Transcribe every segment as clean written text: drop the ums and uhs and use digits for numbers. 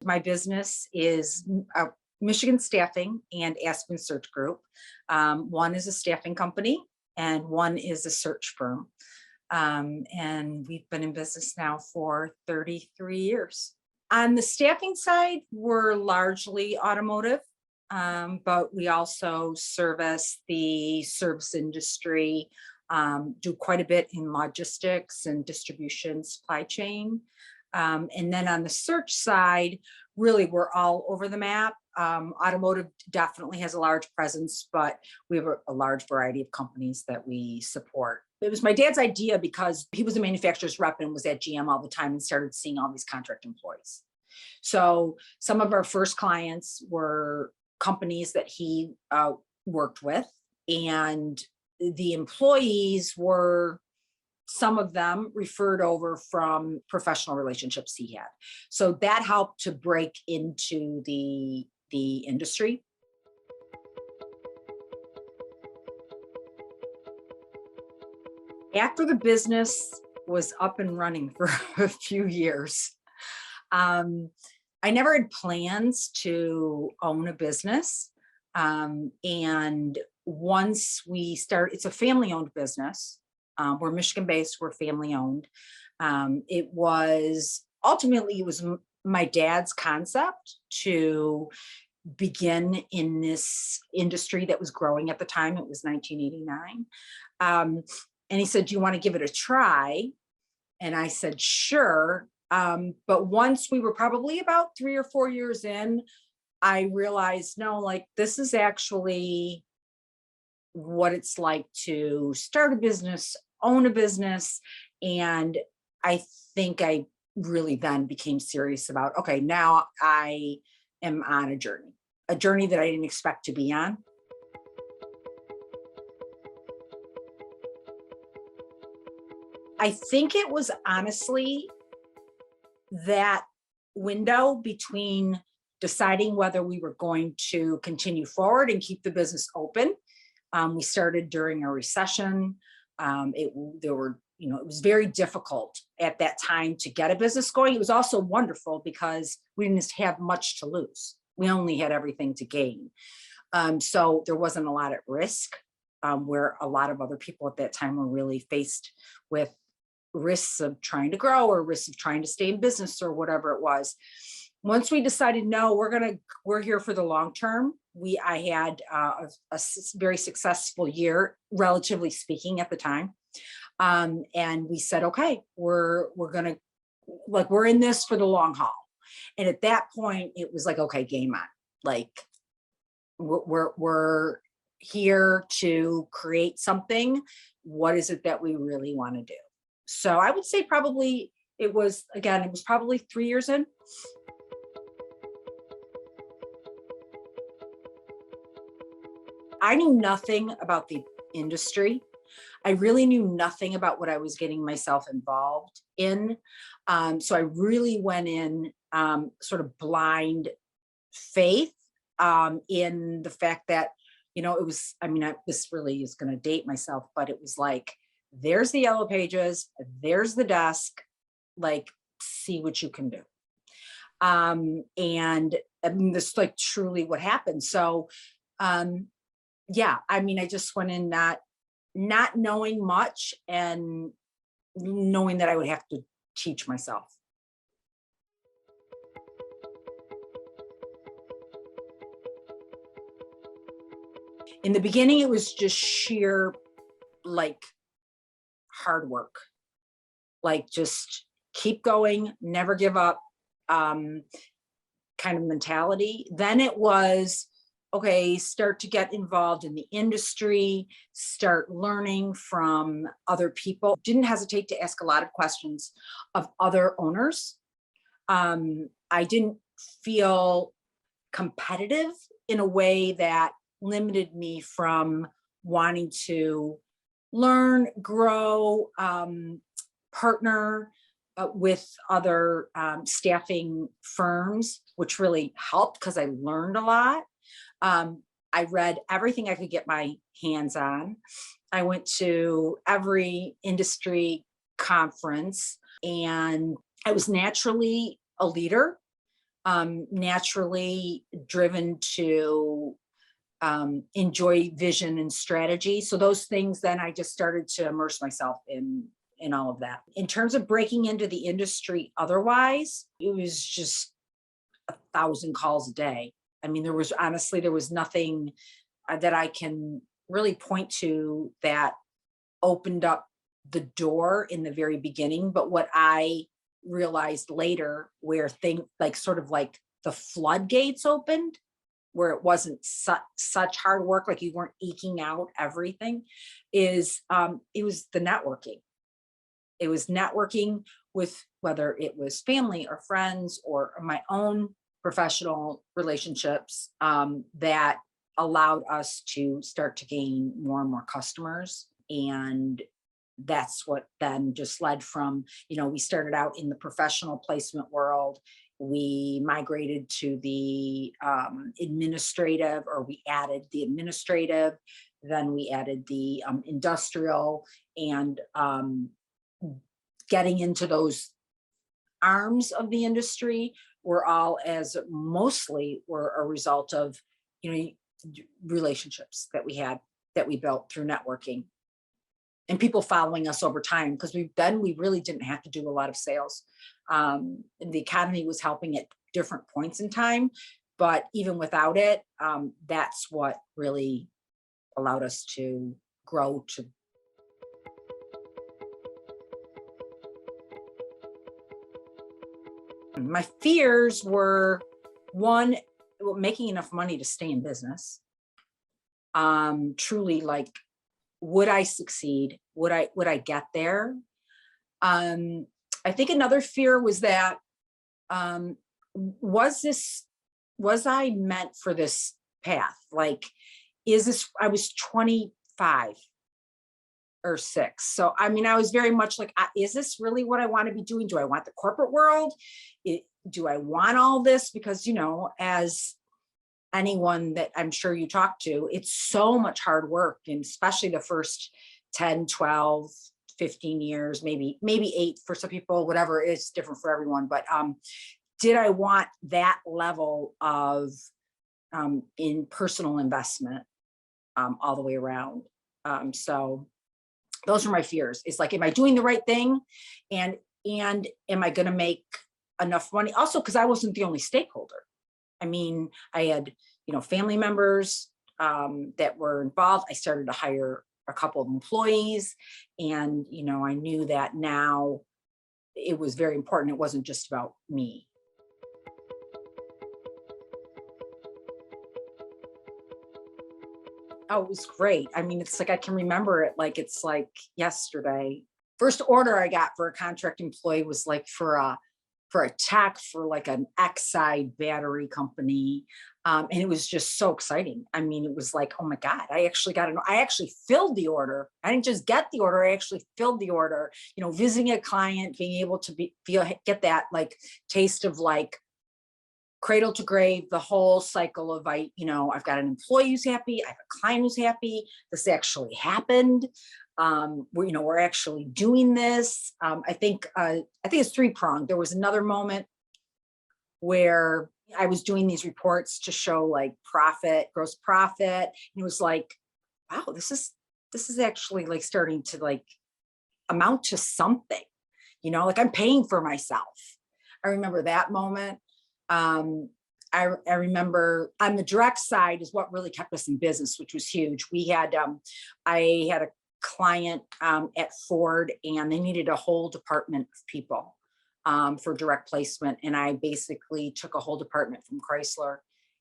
My business is Michigan Staffing and Aspen Search Group. One is a staffing company and one is a search firm. And we've been in business now for 33 years. On the staffing side, we're largely automotive, but we also service the service industry, do quite a bit in logistics and distribution, supply chain. And then on the search side, really, we're all over the map. Automotive definitely has a large presence, but we have a large variety of companies that we support. It was my dad's idea because he was a manufacturer's rep and was at GM all the time and started seeing all these contract employees. So some of our first clients were companies that he worked with, and the employees were, some of them referred over from professional relationships he had. So that helped to break into the industry. After the business was up and running for a few years, I never had plans to own a business. And once we start, it's a family-owned business. We're Michigan-based, we're family-owned. It was my dad's concept to begin in this industry that was growing at the time. It was 1989. And he said, "Do you want to give it a try?" And I said, "Sure." But once we were probably about 3 or 4 years in, I realized, no, like, this is actually what it's like to start a business, own a business. And I think I really then became serious about, okay, now I am on a journey that I didn't expect to be on. I think it was honestly that window between deciding whether we were going to continue forward and keep the business open. We started during a recession. It was very difficult at that time to get a business going. It was also wonderful because we didn't have much to lose. We only had everything to gain. So there wasn't a lot at risk, where a lot of other people at that time were really faced with risks of trying to grow or risks of trying to stay in business or whatever it was. Once we decided, no, we're here for the long term. I had a very successful year, relatively speaking, at the time. And we said, okay, we're in this for the long haul. And at that point, it was like, okay, game on. Like, we're here to create something. What is it that we really want to do? So I would say probably it was probably 3 years in. I knew nothing about the industry. I really knew nothing about what I was getting myself involved in. So I really went in sort of blind faith, in the fact that, this really is going to date myself, but it was like, there's the yellow pages, there's the desk, like, see what you can do. And this is like truly what happened. So, I just went in not knowing much and knowing that I would have to teach myself. In the beginning, it was just sheer, like, hard work, like, just keep going, never give up, kind of mentality. Then it was, okay, start to get involved in the industry, start learning from other people. Didn't hesitate to ask a lot of questions of other owners. I didn't feel competitive in a way that limited me from wanting to learn, grow, partner with other staffing firms, which really helped because I learned a lot. I read everything I could get my hands on. I went to every industry conference, and I was naturally a leader. naturally driven to enjoy vision and strategy. So those things, then I just started to immerse myself in all of that. In terms of breaking into the industry otherwise, it was just 1,000 calls a day. I mean, there was nothing that I can really point to that opened up the door in the very beginning. But what I realized later, where things like sort of like the floodgates opened, where it wasn't such hard work, like you weren't eking out everything, is it was the networking. It was networking with, whether it was family or friends or my own professional relationships, that allowed us to start to gain more and more customers. And that's what then just led from, we started out in the professional placement world. We migrated to the administrative, or we added the administrative, then we added the industrial, and getting into those arms of the industry were all as mostly were a result of, relationships that we built through networking and people following us over time, because we really didn't have to do a lot of sales. The economy was helping at different points in time, but even without it, that's what really allowed us to grow to. My fears were, one, making enough money to stay in business. Truly, like, would I succeed? Would I get there? I think another fear was that, was I meant for this path? Like, I was 25 or 6. So, I mean, I was very much like, is this really what I want to be doing? Do I want the corporate world? Do I want all this? Because, as anyone that I'm sure you talk to, it's so much hard work, and especially the first 10, 12, 15 years, maybe 8 for some people, whatever, it's different for everyone. But did I want that level of in personal investment all the way around? So those are my fears. It's like, am I doing the right thing? And am I going to make enough money? Also, because I wasn't the only stakeholder. I mean, I had, family members that were involved. I started to hire a couple of employees, and, I knew that now it was very important. It wasn't just about me. Oh, it was great. I mean, it's like, I can remember it like it's like yesterday. First order I got for a contract employee was like for a tech for like an Exide battery company. And it was just so exciting. I mean, it was like, oh my God, I actually filled the order. I didn't just get the order, I actually filled the order, visiting a client, being able to get that like taste of like cradle to grave, the whole cycle of I've got an employee who's happy, I have a client who's happy, this actually happened. We're actually doing this. I think it's 3-pronged. There was another moment where I was doing these reports to show like gross profit. And it was like, wow, this is actually like starting to like amount to something, like I'm paying for myself. I remember that moment. I remember on the direct side is what really kept us in business, which was huge. I had a client at Ford, and they needed a whole department of people for direct placement. And I basically took a whole department from Chrysler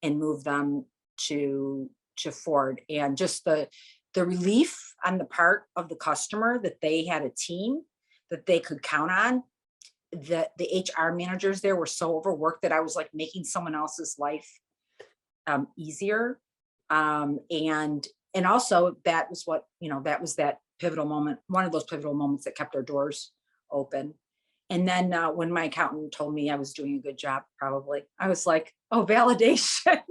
and moved them to Ford. And just the relief on the part of the customer that they had a team that they could count on. The HR managers there were so overworked that I was like making someone else's life easier. And also that was what, that was that pivotal moment, one of those pivotal moments that kept our doors open. And then when my accountant told me I was doing a good job, probably, I was like, oh, validation.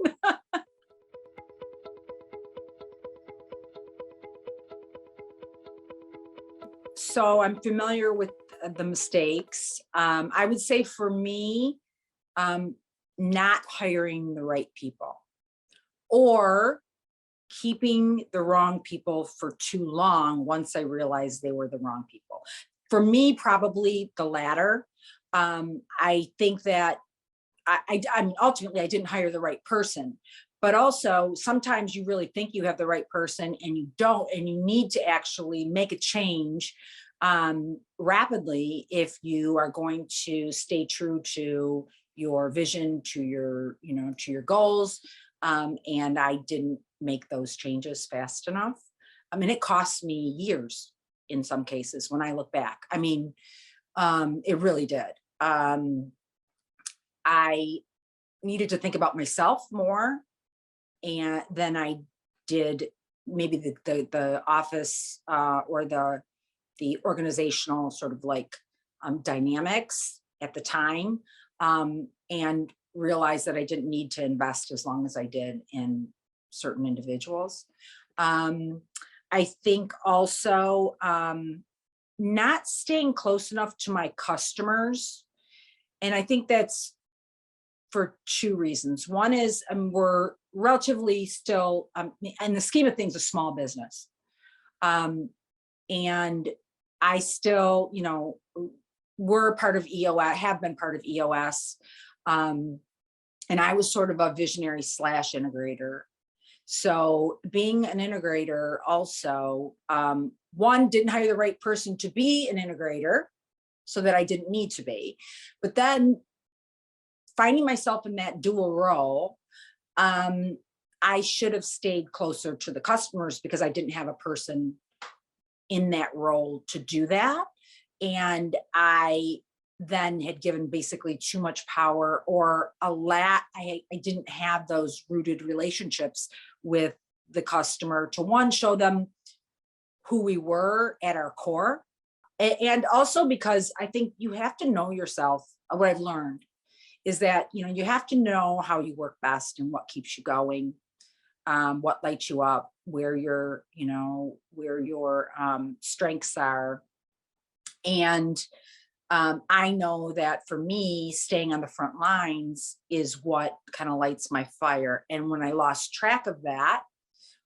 So I'm familiar with the mistakes. I would say for me, not hiring the right people, or keeping the wrong people for too long once I realized they were the wrong people. For me, probably the latter. I think that I mean, ultimately, I didn't hire the right person, but also sometimes you really think you have the right person and you don't, and you need to actually make a change rapidly if you are going to stay true to your vision, to your, to your goals. And I didn't make those changes fast enough. I mean, it cost me years in some cases when I look back. I mean, it really did. I needed to think about myself more, and then I did maybe the office or the organizational sort of like dynamics at the time, and realized that I didn't need to invest as long as I did in certain individuals. I think also not staying close enough to my customers. And I think that's for two reasons. One is we're relatively still, in the scheme of things, a small business. And I still, we're part of EOS, have been part of EOS. And I was sort of a visionary / integrator. So being an integrator also, one, didn't hire the right person to be an integrator, so that I didn't need to be. But then finding myself in that dual role, I should have stayed closer to the customers because I didn't have a person in that role to do that. And I then had given basically too much power, or I didn't have those rooted relationships with the customer to, one, show them who we were at our core. And also because I think you have to know yourself. What I've learned is that, you have to know how you work best and what keeps you going, what lights you up, where your strengths are. And I know that for me, staying on the front lines is what kind of lights my fire. And when I lost track of that,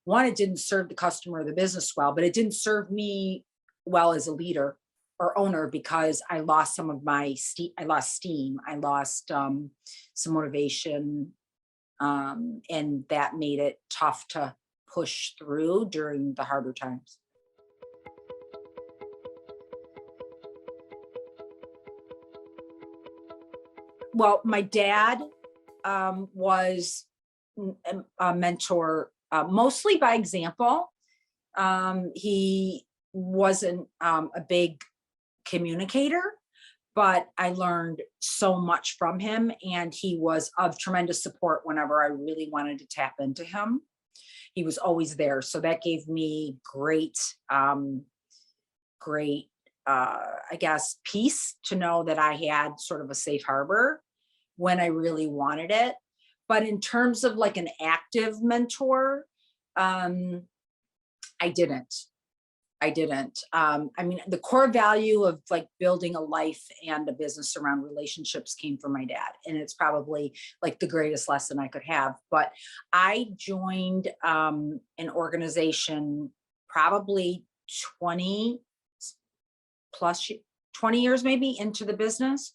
one, it didn't serve the customer or the business well, but it didn't serve me well as a leader or owner, because I lost some of my I lost steam, I lost some motivation, and that made it tough to push through during the harder times. Well, my dad was a mentor, mostly by example. He wasn't a big communicator, but I learned so much from him, and he was of tremendous support whenever I really wanted to tap into him. He was always there. So that gave me great, I guess, peace to know that I had sort of a safe harbor when I really wanted it. But in terms of like an active mentor, I didn't. I mean, the core value of like building a life and a business around relationships came from my dad. And it's probably like the greatest lesson I could have. But I joined an organization probably 20 plus 20 years maybe into the business.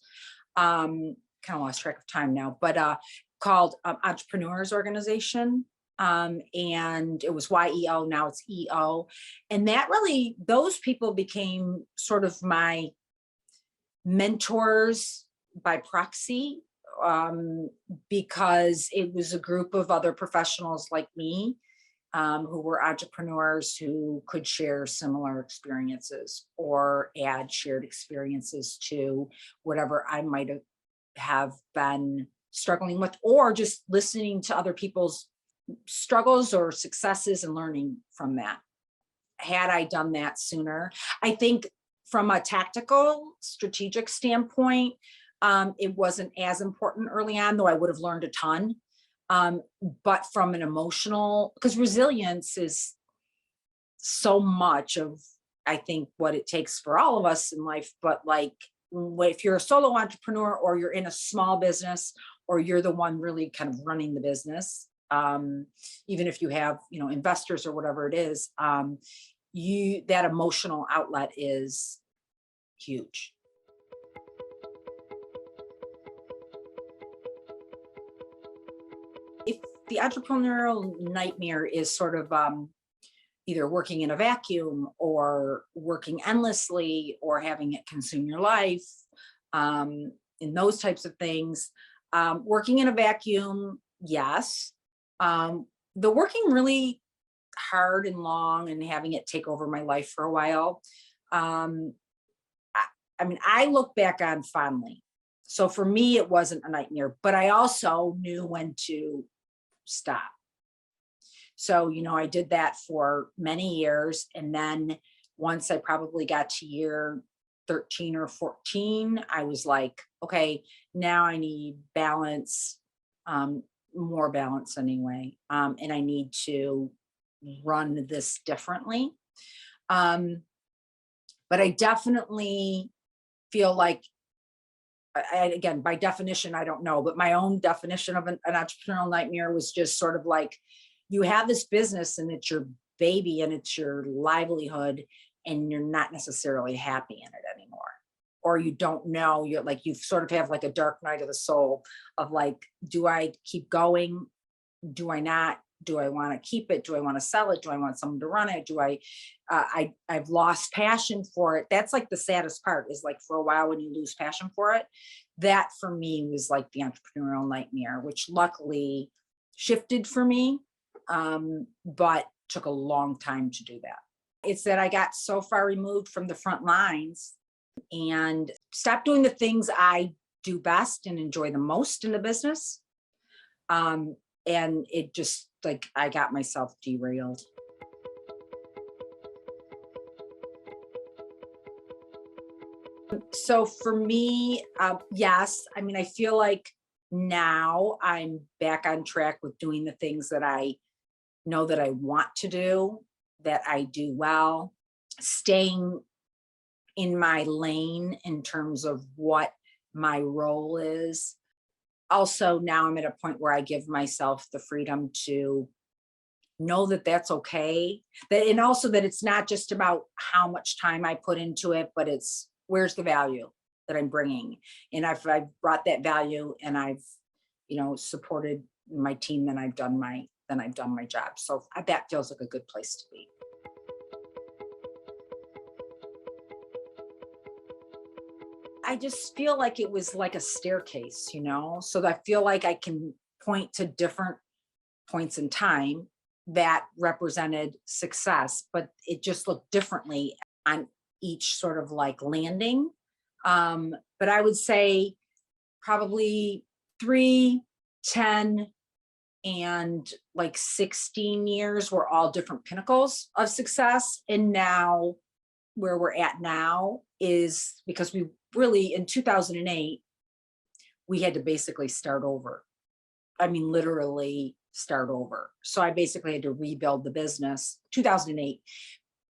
Kind of lost track of time now, but called Entrepreneurs Organization. And it was YEO, now it's EO. And that really, those people became sort of my mentors by proxy, because it was a group of other professionals like me, who were entrepreneurs who could share similar experiences or add shared experiences to whatever I might have been struggling with, or just listening to other people's struggles or successes and learning from that. Had I done that sooner, I think from a tactical, strategic standpoint, it wasn't as important early on, though I would have learned a ton. But from an emotional, because resilience is so much of, I think, what it takes for all of us in life, but like if you're a solo entrepreneur or you're in a small business or you're the one really kind of running the business, even if you have, investors or whatever it is, that emotional outlet is huge. If the entrepreneurial nightmare is sort of either working in a vacuum or working endlessly or having it consume your life, in those types of things, working in a vacuum, yes. The working really hard and long and having it take over my life for a while, um, I mean, I look back on fondly. So for me, it wasn't a nightmare, but I also knew when to stop. So, I did that for many years. And then once I probably got to year 13 or 14, I was like, okay, now I need balance, more balance anyway. And I need to run this differently. Um, but I definitely feel like, again, by definition, I don't know, but my own definition of an entrepreneurial nightmare was just sort of like, you have this business and it's your baby and it's your livelihood, and you're not necessarily happy in it anymore. Or you don't know, you're like, you sort of have like a dark night of the soul of like, do I keep going? Do I not? Do I want to keep it? Do I want to sell it? Do I want someone to run it? I've lost passion for it. That's like the saddest part, is like, for a while when you lose passion for it, that for me was like the entrepreneurial nightmare, which luckily shifted for me, but took a long time to do that. It's that I got so far removed from the front lines and stopped doing the things I do best and enjoy the most in the business. And it just, like, I got myself derailed. So for me, yes, I mean, I feel like now I'm back on track with doing the things that I know that I want to do, that I do well, staying in my lane in terms of what my role is. Also, now I'm at a point where I give myself the freedom to know that that's okay. And also that it's not just about how much time I put into it, but it's, where's the value that I'm bringing. And I've brought that value and I've, supported my team, then I've done my job. So that feels like a good place to be. I just feel like it was like a staircase, so I feel like I can point to different points in time that represented success, but it just looked differently on each sort of like landing. But I would say probably 3, 10, and like 16 years were all different pinnacles of success. And now where we're at now is because we really, in 2008, we had to basically start over. I mean, literally start over. So I basically had to rebuild the business. 2008,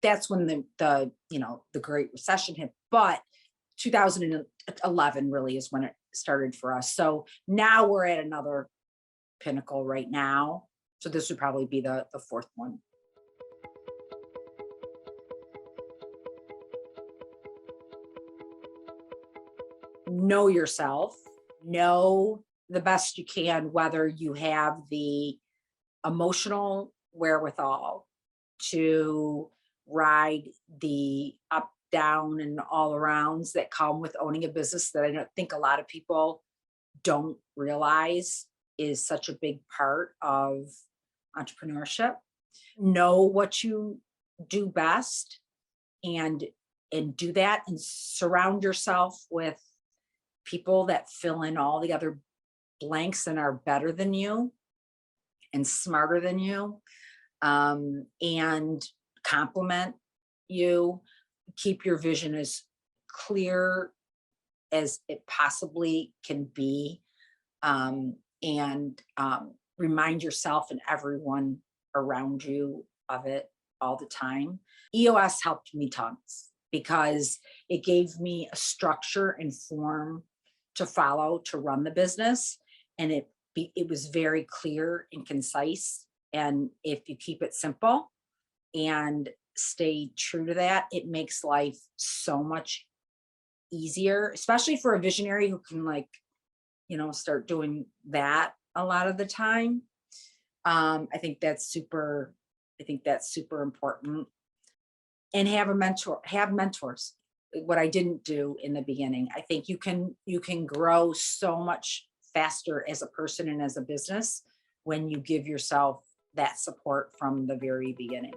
that's when the Great Recession hit. But 2011 really is when it started for us. So now we're at another pinnacle right now. So this would probably be the fourth one. Know yourself, know the best you can, whether you have the emotional wherewithal to ride the up, down, and all arounds that come with owning a business, that I don't think a lot of people don't realize is such a big part of entrepreneurship. Know what you do best, and do that, and surround yourself with people that fill in all the other blanks and are better than you and smarter than you, and complement you. Keep your vision as clear as it possibly can be, and remind yourself and everyone around you of it all the time. EOS helped me tons. because it gave me a structure and form to follow to run the business. And it was very clear and concise. And if you keep it simple and stay true to that, it makes life so much easier, especially for a visionary who can, like, start doing that a lot of the time. I think that's super, important. And have mentors. What I didn't do in the beginning. I think you can grow so much faster as a person and as a business when you give yourself that support from the very beginning.